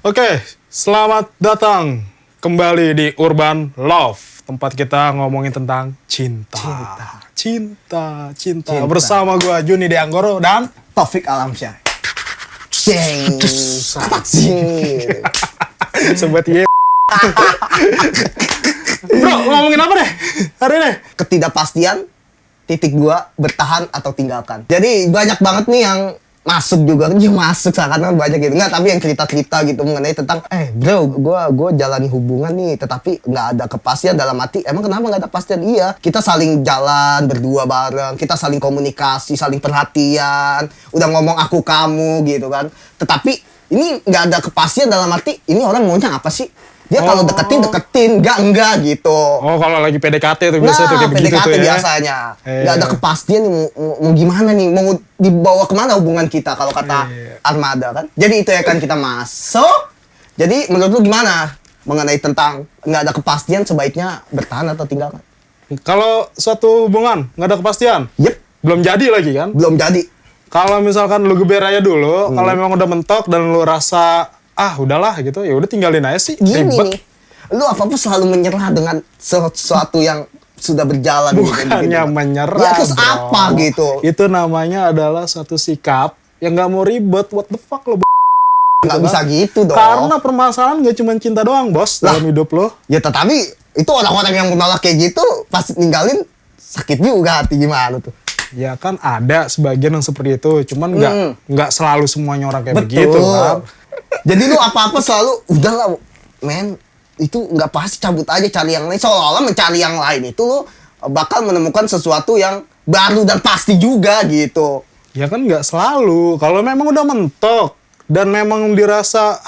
Oke, selamat datang kembali di Urban Love. Tempat kita ngomongin tentang cinta. Bersama gue Juni Deanggoro dan Taufik Alamsyah. Ceng. Sobat Ye. Bro, ngomongin apa deh hari ini? Ketidakpastian, .2, bertahan atau tinggalkan. Jadi banyak banget nih yang masuk juga, karena banyak gitu. Nggak, tapi yang cerita-cerita gitu mengenai tentang, bro, gue jalani hubungan nih, tetapi nggak ada kepastian dalam hati. Emang kenapa nggak ada kepastian? Iya, kita saling jalan berdua bareng, kita saling komunikasi, saling perhatian, udah ngomong aku kamu gitu kan. Tetapi ini nggak ada kepastian dalam arti, ini orang maunya apa sih? Dia kalau deketin, enggak gitu. Oh, kalau lagi PDKT tuh biasa tuh kayak begitu PDKT tuh ya. biasanya. Nggak ada kepastian mau gimana nih, mau dibawa kemana hubungan kita kalau kata Armada kan. Jadi itu ya kan kita masuk. Jadi menurut lu gimana mengenai tentang nggak ada kepastian, sebaiknya bertahan atau tinggalkan? Kalau suatu hubungan nggak ada kepastian, belum jadi lagi kan? Belum jadi. Kalau misalkan lu geber aja dulu, kalau memang udah mentok dan lu rasa udahlah gitu, ya udah tinggalin aja sih. Gini Ribet. nih, lu apa-apa selalu menyerah dengan sesuatu yang sudah berjalan. Bukannya gitu. menyerah, Ya terus bro. apa gitu? Itu namanya adalah suatu sikap yang nggak mau ribet. What the fuck lo? Nggak bisa gitu dong. Karena permasalahan nggak cuma cinta doang, bos, dalam hidup lo. Ya tetapi itu orang-orang yang menolak kayak gitu pas ninggalin sakit juga hati, gimana tuh? Ya kan ada sebagian yang seperti itu, cuman nggak selalu semuanya orang kayak Betul. begitu kan. Jadi lu apa-apa selalu udahlah men, itu nggak pasti, cabut aja cari yang lain. Seolah-olah mencari yang lain itu lu bakal menemukan sesuatu yang baru dan pasti juga gitu. Ya kan nggak selalu. Kalau memang udah mentok dan memang dirasa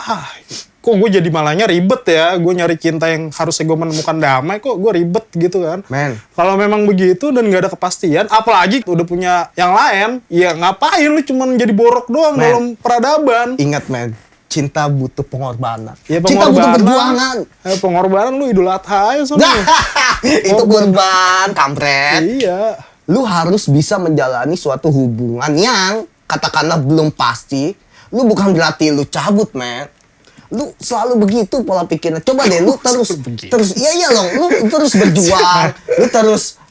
kok gue jadi malahnya ribet ya, gue nyari cinta yang harusnya gue menemukan damai, kok gue ribet gitu kan. Men, Kalau memang begitu dan nggak ada kepastian, apalagi udah punya yang lain, ya ngapain lu cuman jadi borok doang dalam peradaban. ingat men, cinta butuh pengorbanan. Ya, Cinta butuh perjuangan. Pengorbanan lu Idul Adha aja sama. Itu kurban, kampret. Iya. Lu harus bisa menjalani suatu hubungan yang katakanlah belum pasti. Lu bukan berarti lu cabut, men. Lu selalu begitu pola pikirnya. Coba deh lu terus iya loh, lu terus berjuang, lu terus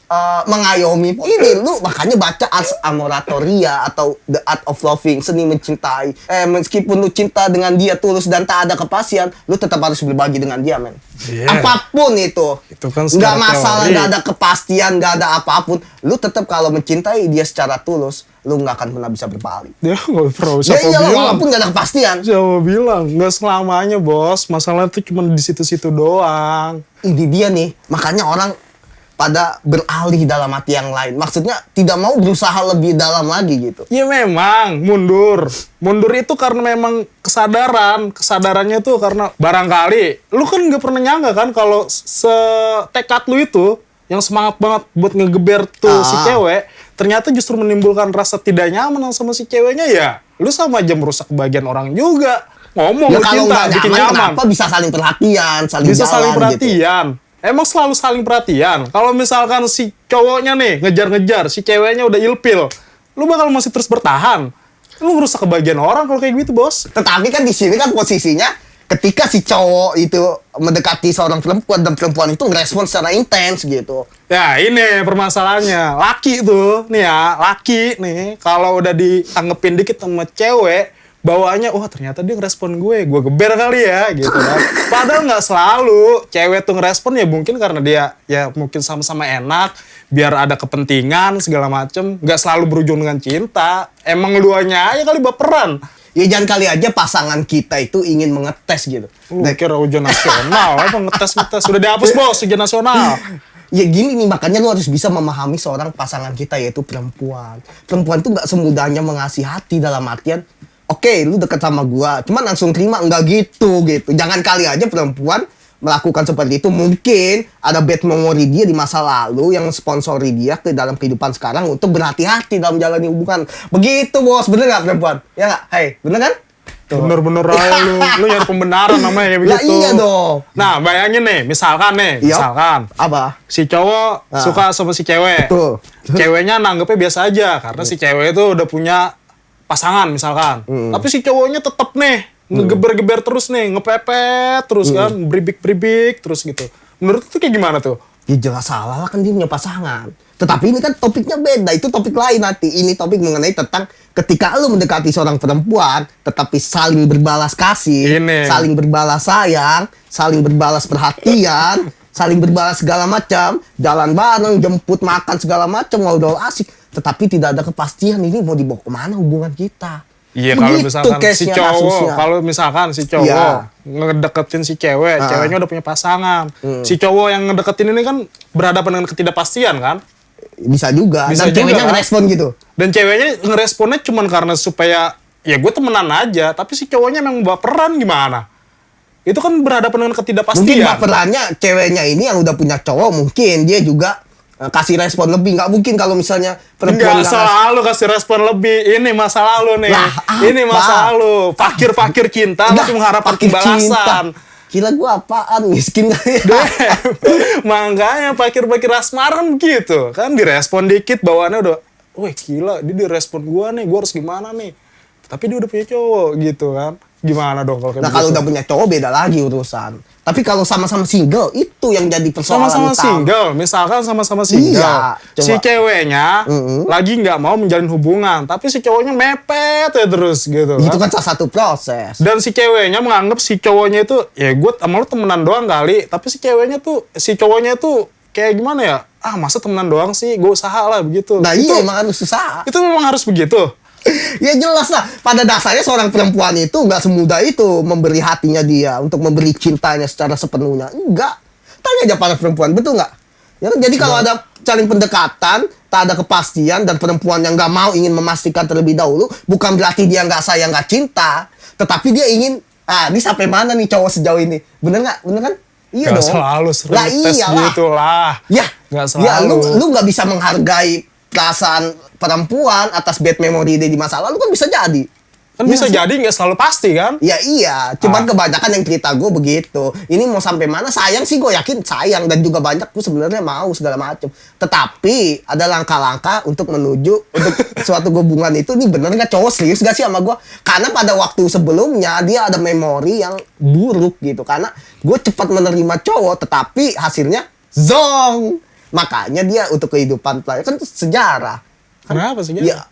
mengayomi ini. Lu makanya baca Ars Amoratoria atau The Art of Loving, seni mencintai. Meskipun lu cinta dengan dia tulus dan tak ada kepastian, lu tetap harus berbagi dengan dia, men. Yeah. Apapun itu kan nggak masalah, nggak ada kepastian, nggak ada apapun, lu tetap kalau mencintai dia secara tulus, lu nggak akan pernah bisa berpaling. Ya nggak perlu. Ya iyalah, walaupun nggak ada kepastian. Siapa bilang nggak selamanya, bos. Masalah itu cuma di situ-situ doang. Ini dia nih, makanya orang pada beralih dalam hati yang lain. Maksudnya tidak mau berusaha lebih dalam lagi gitu. Ya memang mundur itu karena memang kesadarannya tuh karena barangkali lu kan nggak pernah nyangka kan kalau setekad lu itu yang semangat banget buat ngegeber tuh si cewek, ternyata justru menimbulkan rasa tidak nyaman sama si ceweknya. Ya lu sama aja merusak kebahagiaan orang juga. Ngomong Ya lu kalau cinta nggak bikin nyaman, nyaman, kenapa bisa saling perhatian, bisa jalan, saling gitu. perhatian. Emang selalu saling perhatian. Kalau misalkan si cowoknya nih ngejar-ngejar, si ceweknya udah ilpil, lu bakal masih terus bertahan. Lu ngerusak kebahagiaan orang kalau kayak gitu, bos. Tetapi kan di sini kan posisinya ketika si cowok itu mendekati seorang perempuan dan perempuan itu ngerespon secara intens gitu. Ya ini permasalahannya. Laki nih kalau udah ditanggepin dikit sama cewek, bawaannya, ternyata dia ngerespon gue geber kali ya, gitu kan. Padahal nggak selalu. Cewek tuh ngerespon ya mungkin karena dia ya mungkin sama-sama enak, biar ada kepentingan segala macem. Nggak selalu berujung dengan cinta. Emang duanya aja kali baperan. Ya jangan kali aja pasangan kita itu ingin mengetes gitu. Kira ujian nasional, apa ngetes. Sudah dihapus, bos, ujian nasional. Ya gini nih, makanya lu harus bisa memahami seorang pasangan kita, yaitu perempuan. Perempuan tuh nggak semudahnya mengasihati dalam artian, oke, lu deket sama gua, cuman langsung terima, enggak gitu. Jangan kali aja perempuan melakukan seperti itu. Mungkin ada bad memory dia di masa lalu yang sponsori dia ke dalam kehidupan sekarang untuk berhati-hati dalam menjalani hubungan. Begitu, bos. Bener nggak perempuan? Ya nggak? Hei, bener kan? Bener-bener aja lu nyari pembenaran namanya kayak begitu. Lah iya dong. Nah, bayangin nih, misalkan Apa? si cowok suka sama si cewek. Betul. Ceweknya nanggepnya biasa aja karena si cewek itu udah punya pasangan misalkan. Tapi si cowoknya tetep nih ngegeber-geber terus nih, ngepepet terus kan, beribik-beribik terus gitu. Menurut itu kayak gimana tuh? Ya jelas salah lah, kan dia punya pasangan. Tetapi ini kan topiknya beda, itu topik lain nanti. Ini topik mengenai tentang ketika lu mendekati seorang perempuan, tetapi saling berbalas kasih, saling berbalas sayang, saling berbalas perhatian, saling berbalas segala macam, jalan bareng, jemput makan segala macam, ngobrol asik, tetapi tidak ada kepastian ini mau dibawa kemana hubungan kita. Iya, kalau misalkan si cowok, kalau misalkan si cowok ngedeketin si cewek, ceweknya udah punya pasangan. Si cowok yang ngedeketin ini kan berhadapan dengan ketidakpastian kan? Bisa juga. Bisa dan juga, ceweknya kan? ngerespon gitu. Dan ceweknya ngeresponnya cuman karena supaya ya gue temenan aja, tapi si cowoknya emang baperan gimana? Itu kan berhadapan dengan ketidakpastian. Mungkin baperannya ceweknya ini yang udah punya cowok, mungkin dia juga kasih respon lebih. Nggak mungkin kalau misalnya perempuan nggak selalu kasih respon lebih. Ini masa lalu nih. Lah, ini masa lalu. Fakir-fakir cinta masih mengharapkan balasan. Gila, gua apaan, miskin kali ya. Makanya fakir-fakir asmaran gitu kan, direspon dikit bawaannya udah, wih gila dia direspon gua nih, gua harus gimana nih, tapi dia udah punya cowok gitu kan. Gimana dong kalau kayak Nah kalau udah punya cowok beda lagi urusan. Tapi kalau sama-sama single, itu yang jadi persoalan sama-sama utama. single, misalkan sama-sama single, Iya, si ceweknya lagi nggak mau menjalin hubungan, tapi si cowoknya mepet ya terus gitu. Itu kan salah satu proses. Dan si ceweknya menganggap si cowoknya itu, ya gue sama lu temenan doang kali, tapi si cowoknya tuh kayak gimana ya? Ah masa temenan doang sih, gue usaha lah begitu. Nah itu, iya emang harus usaha. Itu memang harus begitu. Ya jelas lah, pada dasarnya seorang perempuan itu nggak semudah itu memberi hatinya dia, untuk memberi cintanya secara sepenuhnya. Enggak. Tanya aja para perempuan, betul nggak? Ya, jadi kalau ada saling pendekatan, tak ada kepastian, dan perempuan yang nggak mau ingin memastikan terlebih dahulu, bukan berarti dia nggak sayang, nggak cinta. Tetapi dia ingin, ini sampai mana nih cowok sejauh ini? Bener nggak? Bener kan? Iya gak dong. Selalu lah tes iyalah. gitu lah. Ya, gak selalu. ya lu nggak bisa menghargai perasaan perempuan atas bad memory dia di masa lalu, kan bisa jadi. Kan bisa jadi nggak selalu pasti kan? Ya iya, cuman kebanyakan yang cerita gue begitu. Ini mau sampai mana? Sayang sih, gue yakin sayang, dan juga banyak gue sebenarnya mau segala macam. Tetapi ada langkah-langkah untuk menuju untuk suatu hubungan itu. Nih bener nggak cowok serius gak sih sama gue? Karena pada waktu sebelumnya dia ada memori yang buruk gitu. Karena gue cepat menerima cowok, tetapi hasilnya zong. Makanya dia untuk kehidupan kan itu sejarah. Kenapa sejarah? Ya,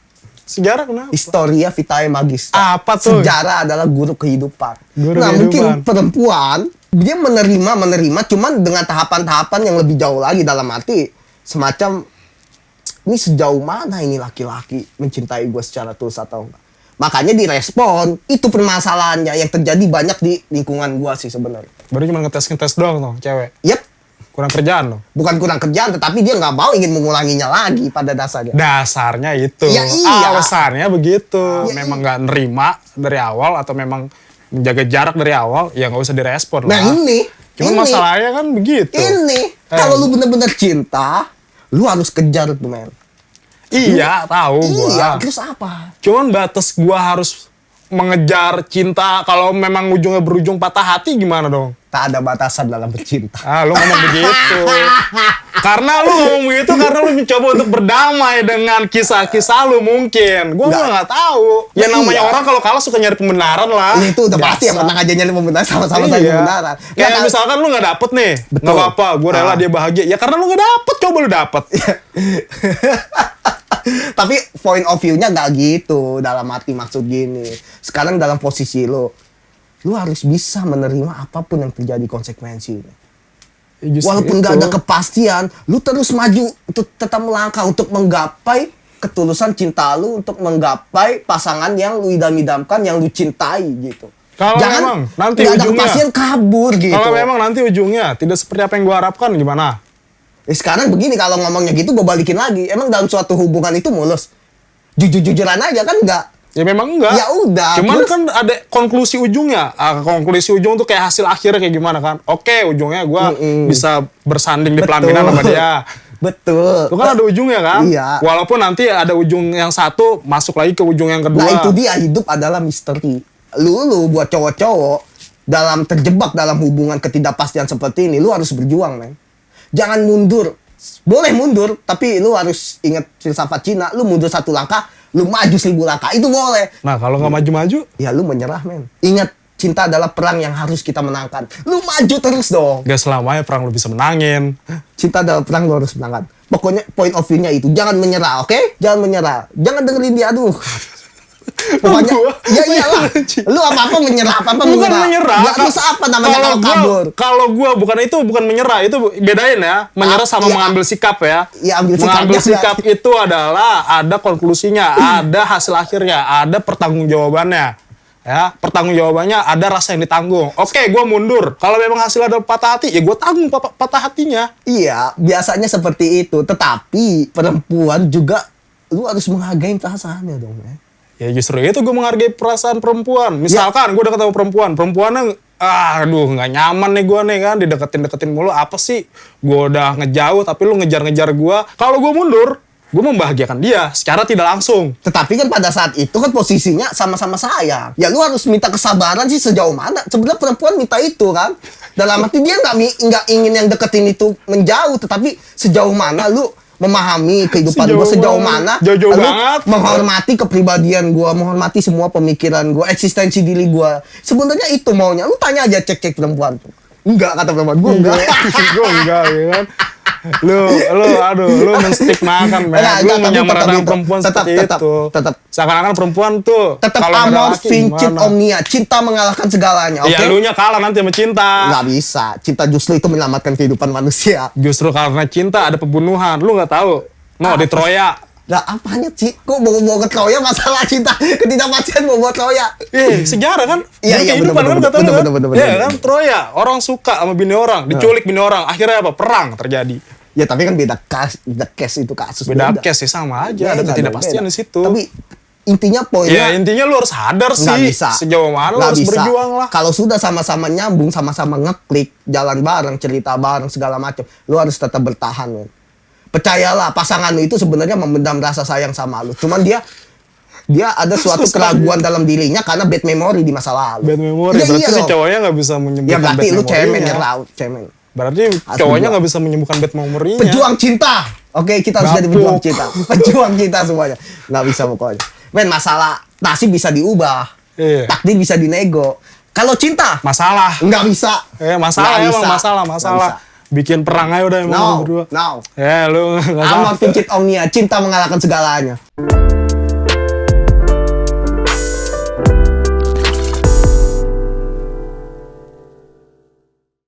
sejarah kenapa? Historia vitae magista. Apa tuh? Sejarah adalah guru kehidupan. Guru nah, kehidupan. mungkin perempuan dia menerima cuman dengan tahapan-tahapan yang lebih jauh lagi, dalam arti semacam ini sejauh mana ini laki-laki mencintai gue secara tulus atau enggak. Makanya direspon, itu permasalahannya yang terjadi banyak di lingkungan gue sih sebenarnya. Baru cuma ngetes doang tuh cewek. Yep. Kurang kerjaan loh. Bukan kurang kerjaan, tetapi dia nggak mau ingin mengulanginya lagi pada dasarnya. Dasarnya itu. Ya, iya. Alasannya begitu. Ya, memang nggak nerima dari awal atau memang menjaga jarak dari awal, ya nggak usah direspon Nah lah. ini. Cuma masalahnya kan begitu. Ini. Kalau lu bener-bener cinta, lu harus kejar tuh, men. Iya, tahu gua. Iya, terus apa? Cuman batas gua harus mengejar cinta, kalau memang ujungnya berujung patah hati gimana dong? Tak ada batasan dalam bercinta. Lu ngomong begitu. Karena lu ngomong begitu karena lu mencoba untuk berdamai dengan kisah-kisah lu mungkin. Gua nggak tahu. Ya namanya orang kalau kalah suka nyari pembenaran lah. Ini itu udah pasti yang menang aja nyari pembenaran, sama-sama cari pembenaran. Kayak misalkan lu nggak dapet nih, nggak apa-apa, gue rela dia bahagia. Ya karena lu nggak dapet, coba lu dapet. Tapi point of view-nya nggak gitu, dalam arti maksud gini. Sekarang dalam posisi lu harus bisa menerima apapun yang terjadi konsekuensinya. Walaupun nggak ada kepastian, lu terus maju untuk tetap melangkah untuk menggapai ketulusan cinta lu, untuk menggapai pasangan yang lu idam-idamkan, yang lu cintai gitu. Kalau memang nanti nggak ada ujungnya kepastian, kabur gitu. Kalau memang nanti ujungnya tidak seperti apa yang gua harapkan, gimana? Sekarang begini, kalau ngomongnya gitu gue balikin lagi. Emang dalam suatu hubungan itu mulus? Jujur-jujuran aja kan enggak? Ya memang enggak. Ya udah. Cuman terus, kan ada konklusi ujungnya. Konklusi ujung tuh kayak hasil akhirnya kayak gimana kan? Oke, ujungnya gue bisa bersanding di pelaminan sama dia. Betul. Itu kan ada ujungnya kan? Iya. Walaupun nanti ada ujung yang satu masuk lagi ke ujung yang kedua. Nah itu dia, hidup adalah misteri. Lu buat cowok-cowok dalam terjebak dalam hubungan ketidakpastian seperti ini, lu harus berjuang, men. Jangan mundur. Boleh mundur, tapi lu harus ingat filsafat Cina. Lu mundur 1 langkah, lu maju 1000 langkah. Itu boleh. Nah, kalau nggak maju-maju? Ya lu menyerah, men. Ingat, cinta adalah perang yang harus kita menangkan. Lu maju terus dong. Gak selamanya perang lu bisa menangin. Cinta adalah perang lu harus menangkan. Pokoknya point of view-nya itu, jangan menyerah, oke? Jangan menyerah. Jangan dengerin dia, aduh. Pokoknya, ya iyalah. Lu apa-apa menyerah, apa-apa Bukan menyerah. menyerah. Ya, terus apa namanya kalau kabur? Kalau gua bukan menyerah, itu bedain ya. Menyerah sama iya. mengambil sikap ya. Iya, ambil mengambil sikapnya. sikap itu adalah ada konklusinya, ada hasil akhirnya, ada pertanggungjawabannya. Ya, pertanggungjawabannya ada rasa yang ditanggung. Oke, gua mundur. Kalau memang hasilnya adalah patah hati, ya gua tanggung patah hatinya. Iya, biasanya seperti itu. Tetapi perempuan juga lu harus menghargai perasaannya dong, ya. Ya justru itu gue menghargai perasaan perempuan. Misalkan gue udah ketemu perempuannya, aduh nggak nyaman nih gue nih kan, dideketin mulu. Apa sih? Gue udah ngejauh tapi lu ngejar gue. Kalau gue mundur, gue membahagiakan dia secara tidak langsung. Tetapi kan pada saat itu kan posisinya sama-sama sayang. Ya lu harus minta kesabaran sih sejauh mana. Sebenarnya perempuan minta itu kan. Dalam arti dia nggak ingin yang deketin itu menjauh, tetapi sejauh mana lu memahami kehidupan gue, sejauh mana jauh-jauh lu banget menghormati kepribadian gue, menghormati semua pemikiran gue, eksistensi diri gue. Sebenarnya itu maunya. Lu tanya aja cek perempuan tuh. Enggak, kata perempuan gue enggak. Gue enggak ya kan. Lu menstigmakan, men. Lu menyamarkan perempuan seperti itu. Tetap seakan-akan perempuan tuh kalau amor vincit omnia, cinta mengalahkan segalanya. Oke. Ya lu nya kalah nanti sama cinta. Nggak bisa. Cinta justru itu menyelamatkan kehidupan manusia. Justru karena cinta ada pembunuhan. Lu nggak tahu? Di Troya. Lah apanya sih? Kok bawa ke Troya masalah cinta ketidakpastian bawa Troya? Sejarah kan? Iya, kehidupan kan katanya kan? bener. Iya kan, Troya. Orang suka sama bini orang, diculik bini orang. Akhirnya apa? Perang terjadi. Ya tapi kan beda case itu kasus. Beda case sih, sama aja. Ada ketidakpastian di situ. Tapi intinya poinnya. Ya intinya lu harus sadar sih. Bisa. Sejauh mana lu harus berjuang lah. Kalau sudah sama-sama nyambung, sama-sama ngeklik, jalan bareng, cerita bareng, segala macam, lu harus tetap bertahan, men. Percayalah, pasangan lu itu sebenarnya memendam rasa sayang sama lu. Cuman dia ada suatu keraguan dalam dirinya karena bad memory di masa lalu. Bad memory, Ya, berarti iya si dong. cowoknya nggak bisa menyembuhkan Ya bad berarti lu memory-nya. cemen ya, cemen. Berarti cowoknya nggak bisa menyembuhkan bad memory-nya. Pejuang cinta. Oke, kita harus jadi pejuang cinta. Pejuang cinta semuanya. Nggak bisa pokoknya. Men, masalah nasib bisa diubah. Iya. Takdir bisa dinego. Kalau cinta, Masalah. nggak bisa. Masalah Nggak emang bisa. masalah. Nggak bisa. Bikin perang aja udah emang lu berdua. No. Ya lu nggak Amor vincit omnia, cinta mengalahkan segalanya.